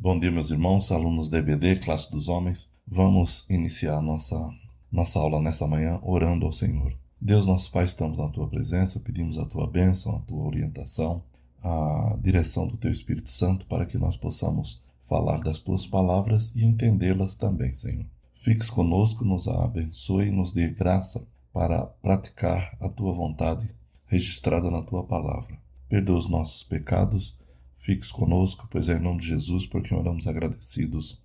Bom dia, meus irmãos, alunos da EBD, classe dos homens. Vamos iniciar nossa aula nesta manhã orando ao Senhor. Deus, nosso Pai, estamos na Tua presença, pedimos a Tua bênção, a Tua orientação, a direção do Teu Espírito Santo para que nós possamos falar das Tuas palavras e entendê-las também, Senhor. Fiques conosco, nos abençoe e nos dê graça para praticar a Tua vontade registrada na Tua palavra. Perdoa os nossos pecados. Fiques conosco, pois é em nome de Jesus, porque oramos agradecidos.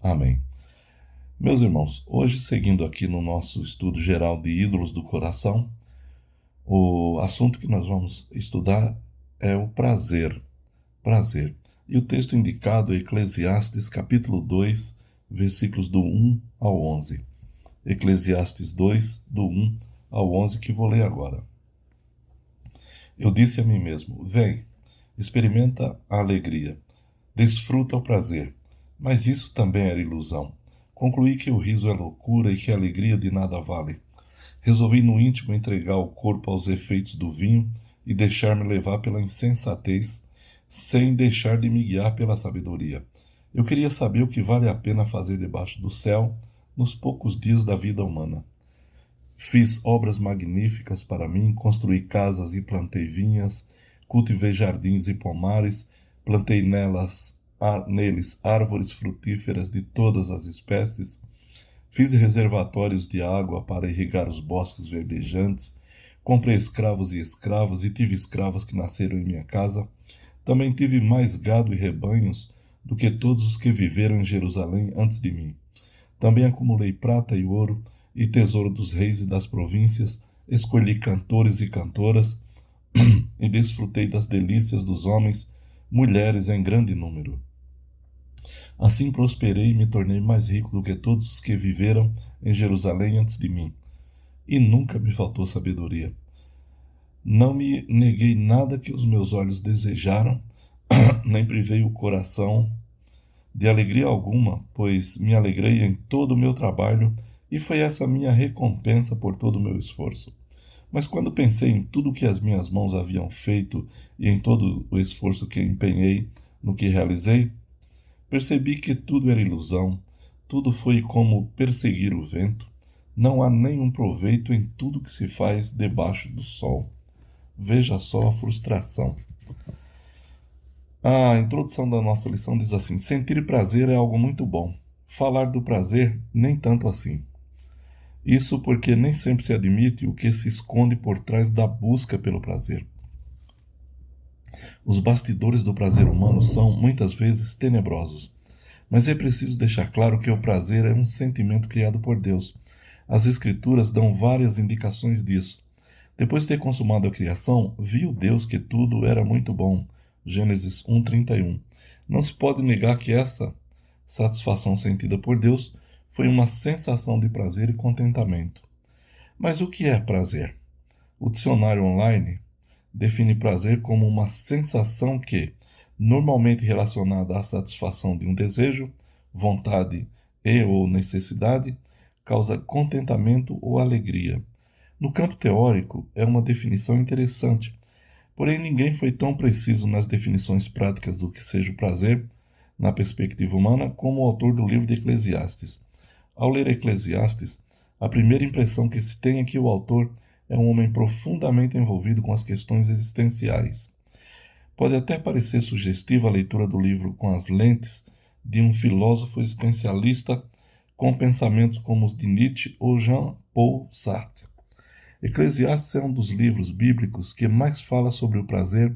Amém. Meus irmãos, hoje, seguindo aqui no nosso estudo geral de ídolos do coração, o assunto que nós vamos estudar é o prazer. Prazer. E o texto indicado é Eclesiastes, capítulo 2, versículos do 1 ao 11. Eclesiastes 2, do 1 ao 11, que vou ler agora. Eu disse a mim mesmo: vem, experimenta a alegria, desfruta o prazer, mas isso também era ilusão. Concluí que o riso é loucura e que a alegria de nada vale. Resolvi no íntimo entregar o corpo aos efeitos do vinho e deixar-me levar pela insensatez, sem deixar de me guiar pela sabedoria. Eu queria saber o que vale a pena fazer debaixo do céu nos poucos dias da vida humana. Fiz obras magníficas para mim, construí casas e plantei vinhas, cultivei jardins e pomares, plantei neles árvores frutíferas de todas as espécies, fiz reservatórios de água para irrigar os bosques verdejantes, comprei escravos e escravas e tive escravas que nasceram em minha casa. Também tive mais gado e rebanhos do que todos os que viveram em Jerusalém antes de mim. Também acumulei prata e ouro e tesouro dos reis e das províncias, escolhi cantores e cantoras, e desfrutei das delícias dos homens, mulheres em grande número. Assim prosperei e me tornei mais rico do que todos os que viveram em Jerusalém antes de mim. E nunca me faltou sabedoria. Não me neguei nada que os meus olhos desejaram, nem privei o coração de alegria alguma, pois me alegrei em todo o meu trabalho, e foi essa minha recompensa por todo o meu esforço. Mas quando pensei em tudo que as minhas mãos haviam feito e em todo o esforço que empenhei no que realizei, percebi que tudo era ilusão, tudo foi como perseguir o vento, não há nenhum proveito em tudo que se faz debaixo do sol. Veja só a frustração. A introdução da nossa lição diz assim: sentir prazer é algo muito bom. Falar do prazer, nem tanto assim. Isso porque nem sempre se admite o que se esconde por trás da busca pelo prazer. Os bastidores do prazer humano são, muitas vezes, tenebrosos. Mas é preciso deixar claro que o prazer é um sentimento criado por Deus. As Escrituras dão várias indicações disso. Depois de ter consumado a criação, viu Deus que tudo era muito bom. Gênesis 1:31. Não se pode negar que essa satisfação sentida por Deus foi uma sensação de prazer e contentamento. Mas o que é prazer? O dicionário online define prazer como uma sensação que, normalmente relacionada à satisfação de um desejo, vontade e ou necessidade, causa contentamento ou alegria. No campo teórico, é uma definição interessante, porém ninguém foi tão preciso nas definições práticas do que seja o prazer, na perspectiva humana, como o autor do livro de Eclesiastes. Ao ler Eclesiastes, a primeira impressão que se tem é que o autor é um homem profundamente envolvido com as questões existenciais. Pode até parecer sugestiva a leitura do livro com as lentes de um filósofo existencialista com pensamentos como os de Nietzsche ou Jean-Paul Sartre. Eclesiastes é um dos livros bíblicos que mais fala sobre o prazer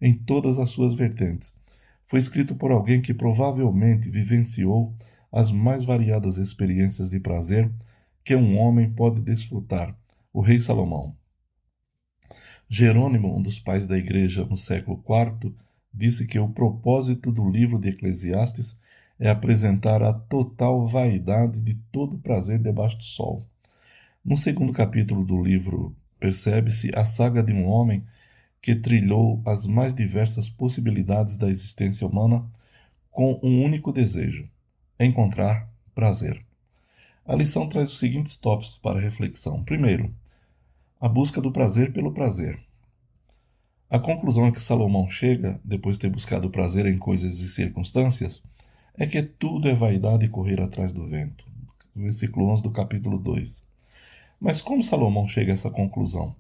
em todas as suas vertentes. Foi escrito por alguém que provavelmente vivenciou as mais variadas experiências de prazer que um homem pode desfrutar, o rei Salomão. Jerônimo, um dos pais da igreja no século IV, disse que o propósito do livro de Eclesiastes é apresentar a total vaidade de todo prazer debaixo do sol. No segundo capítulo do livro, percebe-se a saga de um homem que trilhou as mais diversas possibilidades da existência humana com um único desejo: encontrar prazer. A lição traz os seguintes tópicos para reflexão. Primeiro, a busca do prazer pelo prazer. A conclusão a que Salomão chega, depois de ter buscado prazer em coisas e circunstâncias, é que tudo é vaidade e correr atrás do vento. Versículo 11 do capítulo 2. Mas como Salomão chega a essa conclusão?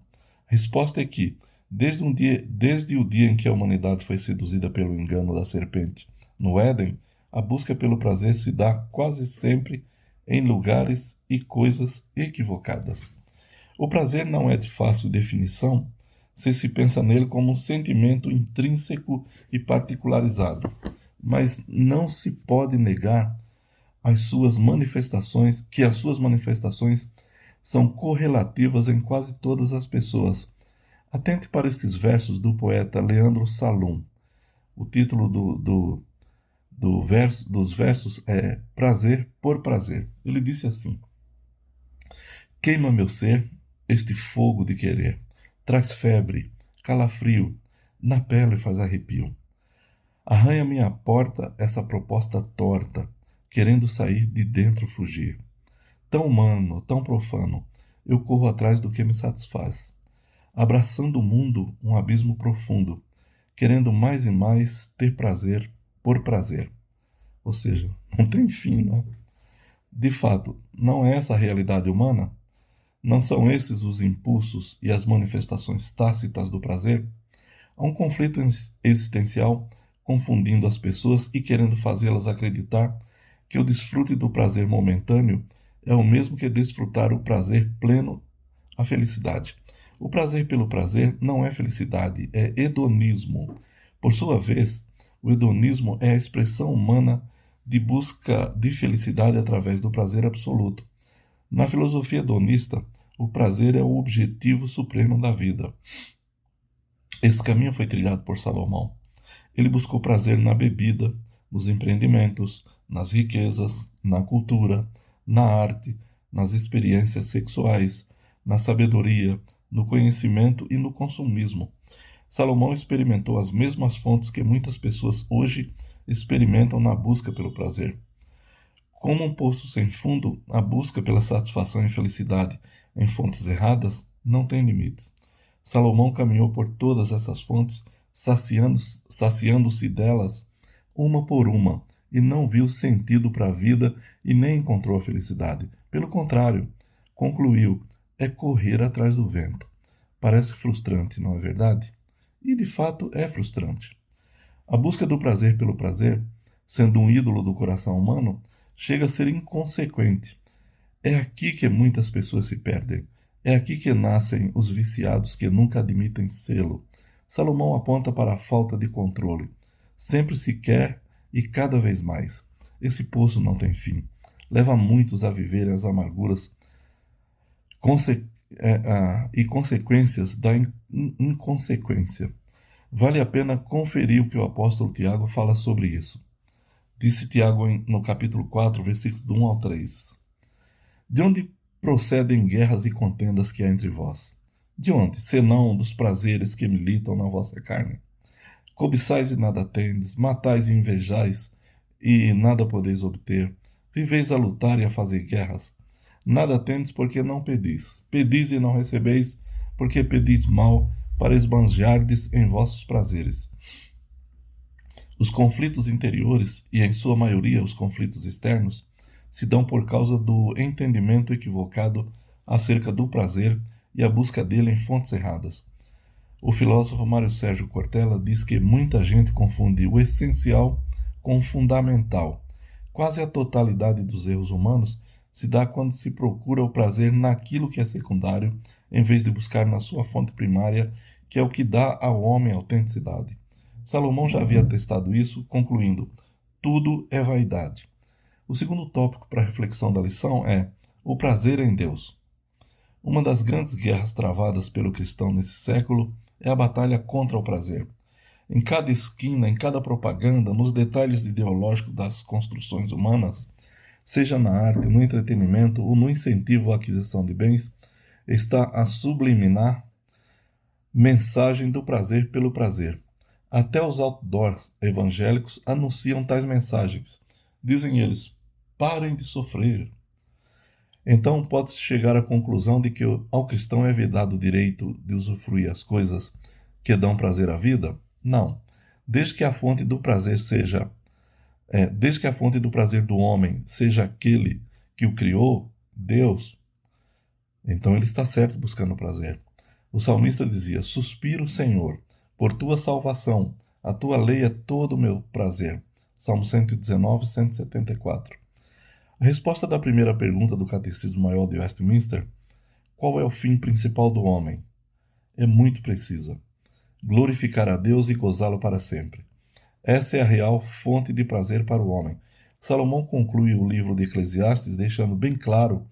A resposta é que, desde o dia em que a humanidade foi seduzida pelo engano da serpente no Éden, a busca pelo prazer se dá quase sempre em lugares e coisas equivocadas. O prazer não é de fácil definição se pensa nele como um sentimento intrínseco e particularizado, mas não se pode negar as suas manifestações são correlativas em quase todas as pessoas. Atente para estes versos do poeta Leandro Salum. O título dos versos é Prazer por Prazer. Ele disse assim: queima meu ser este fogo de querer, traz febre, calafrio, na pele faz arrepio. Arranha minha porta essa proposta torta, querendo sair de dentro fugir. Tão humano, tão profano, eu corro atrás do que me satisfaz, abraçando o mundo um abismo profundo, querendo mais e mais ter prazer por prazer. Ou seja, não tem fim, não? De fato, não é essa a realidade humana? Não são esses os impulsos e as manifestações tácitas do prazer? Há um conflito existencial confundindo as pessoas e querendo fazê-las acreditar que o desfrute do prazer momentâneo é o mesmo que desfrutar o prazer pleno, a felicidade. O prazer pelo prazer não é felicidade, é hedonismo. Por sua vez, o hedonismo é a expressão humana de busca de felicidade através do prazer absoluto. Na filosofia hedonista, o prazer é o objetivo supremo da vida. Esse caminho foi trilhado por Salomão. Ele buscou prazer na bebida, nos empreendimentos, nas riquezas, na cultura, na arte, nas experiências sexuais, na sabedoria, no conhecimento e no consumismo. Salomão experimentou as mesmas fontes que muitas pessoas hoje experimentam na busca pelo prazer. Como um poço sem fundo, a busca pela satisfação e felicidade em fontes erradas não tem limites. Salomão caminhou por todas essas fontes, saciando-se delas uma por uma, e não viu sentido para a vida e nem encontrou a felicidade. Pelo contrário, concluiu, é correr atrás do vento. Parece frustrante, não é verdade? E de fato é frustrante. A busca do prazer pelo prazer, sendo um ídolo do coração humano, chega a ser inconsequente. É aqui que muitas pessoas se perdem. É aqui que nascem os viciados que nunca admitem sê-lo. Salomão aponta para a falta de controle. Sempre se quer e cada vez mais. Esse poço não tem fim. Leva muitos a viverem as amarguras e consequências da inconsequência. Vale a pena conferir o que o apóstolo Tiago fala sobre isso. Disse Tiago no capítulo 4, versículos do 1 ao 3. De onde procedem guerras e contendas que há entre vós? De onde, senão dos prazeres que militam na vossa carne? Cobiçais e nada tendes, matais e invejais, e nada podeis obter. Viveis a lutar e a fazer guerras. Nada tendes porque não pedis. Pedis e não recebeis, porque pedis mal, para esbanjardes em vossos prazeres. Os conflitos interiores, e em sua maioria os conflitos externos, se dão por causa do entendimento equivocado acerca do prazer e a busca dele em fontes erradas. O filósofo Mário Sérgio Cortella diz que muita gente confunde o essencial com o fundamental. Quase a totalidade dos erros humanos se dá quando se procura o prazer naquilo que é secundário, em vez de buscar na sua fonte primária, que é o que dá ao homem autenticidade. Salomão já havia atestado isso, concluindo: tudo é vaidade. O segundo tópico para a reflexão da lição é o prazer em Deus. Uma das grandes guerras travadas pelo cristão nesse século é a batalha contra o prazer. Em cada esquina, em cada propaganda, nos detalhes ideológicos das construções humanas, seja na arte, no entretenimento ou no incentivo à aquisição de bens, está a subliminar mensagem do prazer pelo prazer. Até os outdoors evangélicos anunciam tais mensagens. Dizem eles, parem de sofrer. Então pode-se chegar à conclusão de que ao cristão é vedado o direito de usufruir as coisas que dão prazer à vida? Não. Desde que a fonte do prazer seja Desde que a fonte do prazer do homem seja aquele que o criou, Deus, então ele está certo buscando prazer. O salmista dizia: suspiro, Senhor, por tua salvação, a tua lei é todo o meu prazer. Salmo 119, 174. A resposta da primeira pergunta do Catecismo Maior de Westminster, qual é o fim principal do homem? É muito precisa: glorificar a Deus e gozá-lo para sempre. Essa é a real fonte de prazer para o homem. Salomão conclui o livro de Eclesiastes deixando bem claro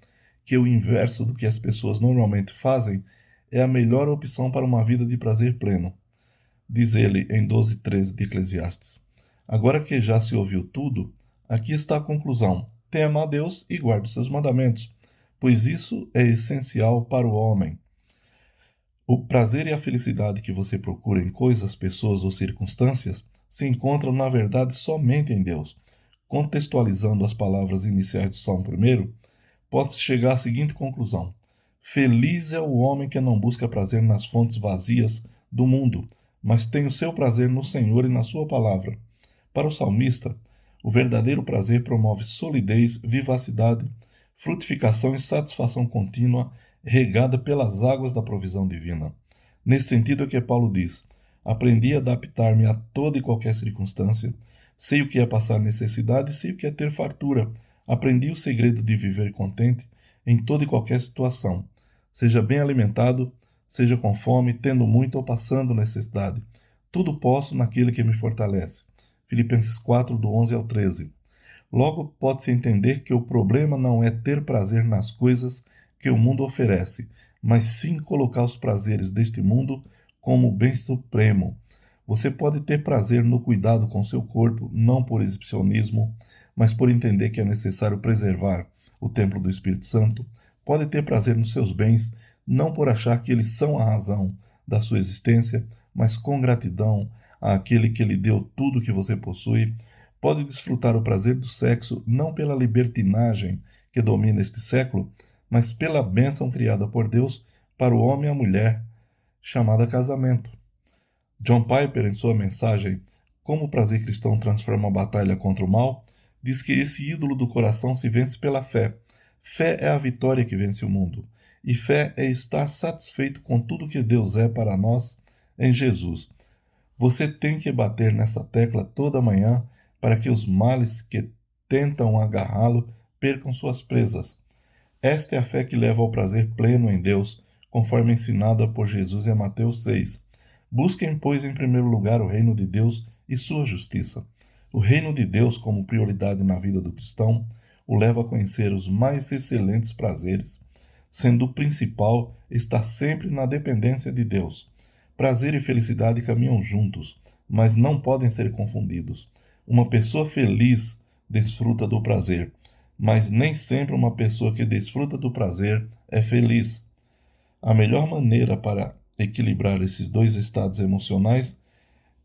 que o inverso do que as pessoas normalmente fazem é a melhor opção para uma vida de prazer pleno. Diz ele em 12:13 de Eclesiastes: agora que já se ouviu tudo, aqui está a conclusão: tema a Deus e guarde os seus mandamentos, pois isso é essencial para o homem. O prazer e a felicidade que você procura em coisas, pessoas ou circunstâncias se encontram, na verdade, somente em Deus. Contextualizando as palavras iniciais do Salmo 1, pode-se chegar à seguinte conclusão: feliz é o homem que não busca prazer nas fontes vazias do mundo, mas tem o seu prazer no Senhor e na sua palavra. Para o salmista, o verdadeiro prazer promove solidez, vivacidade, frutificação e satisfação contínua, regada pelas águas da provisão divina. Nesse sentido é que Paulo diz: aprendi a adaptar-me a toda e qualquer circunstância, sei o que é passar necessidade e sei o que é ter fartura. Aprendi o segredo de viver contente em toda e qualquer situação, seja bem alimentado, seja com fome, tendo muito ou passando necessidade. Tudo posso naquele que me fortalece. Filipenses 4, do 11 ao 13. Logo, pode-se entender que o problema não é ter prazer nas coisas que o mundo oferece, mas sim colocar os prazeres deste mundo como o bem supremo. Você pode ter prazer no cuidado com seu corpo, não por exibicionismo, mas por entender que é necessário preservar o templo do Espírito Santo. Pode ter prazer nos seus bens, não por achar que eles são a razão da sua existência, mas com gratidão àquele que lhe deu tudo que você possui. Pode desfrutar o prazer do sexo, não pela libertinagem que domina este século, mas pela bênção criada por Deus para o homem e a mulher, chamada casamento. John Piper, em sua mensagem Como o Prazer Cristão Transforma a Batalha contra o Mal, diz que esse ídolo do coração se vence pela fé. Fé é a vitória que vence o mundo. E fé é estar satisfeito com tudo que Deus é para nós em Jesus. Você tem que bater nessa tecla toda manhã para que os males que tentam agarrá-lo percam suas presas. Esta é a fé que leva ao prazer pleno em Deus, conforme ensinada por Jesus em Mateus 6. Busquem, pois, em primeiro lugar o reino de Deus e sua justiça. O reino de Deus, como prioridade na vida do cristão, o leva a conhecer os mais excelentes prazeres, sendo o principal estar sempre na dependência de Deus. Prazer e felicidade caminham juntos, mas não podem ser confundidos. Uma pessoa feliz desfruta do prazer, mas nem sempre uma pessoa que desfruta do prazer é feliz. A melhor maneira para equilibrar esses dois estados emocionais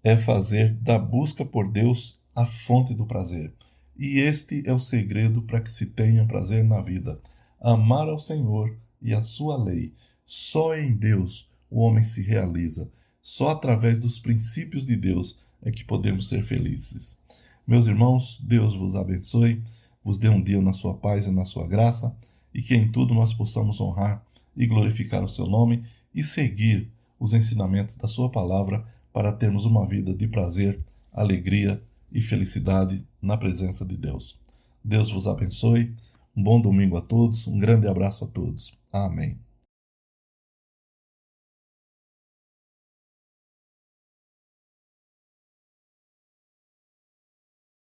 é fazer da busca por Deus a fonte do prazer. E este é o segredo para que se tenha prazer na vida: amar ao Senhor e a sua lei. Só em Deus o homem se realiza. Só através dos princípios de Deus é que podemos ser felizes. Meus irmãos, Deus vos abençoe, vos dê um dia na sua paz e na sua graça, e que em tudo nós possamos honrar e glorificar o seu nome e seguir os ensinamentos da sua palavra para termos uma vida de prazer, alegria e felicidade na presença de Deus. Deus vos abençoe, um bom domingo a todos, um grande abraço a todos. Amém.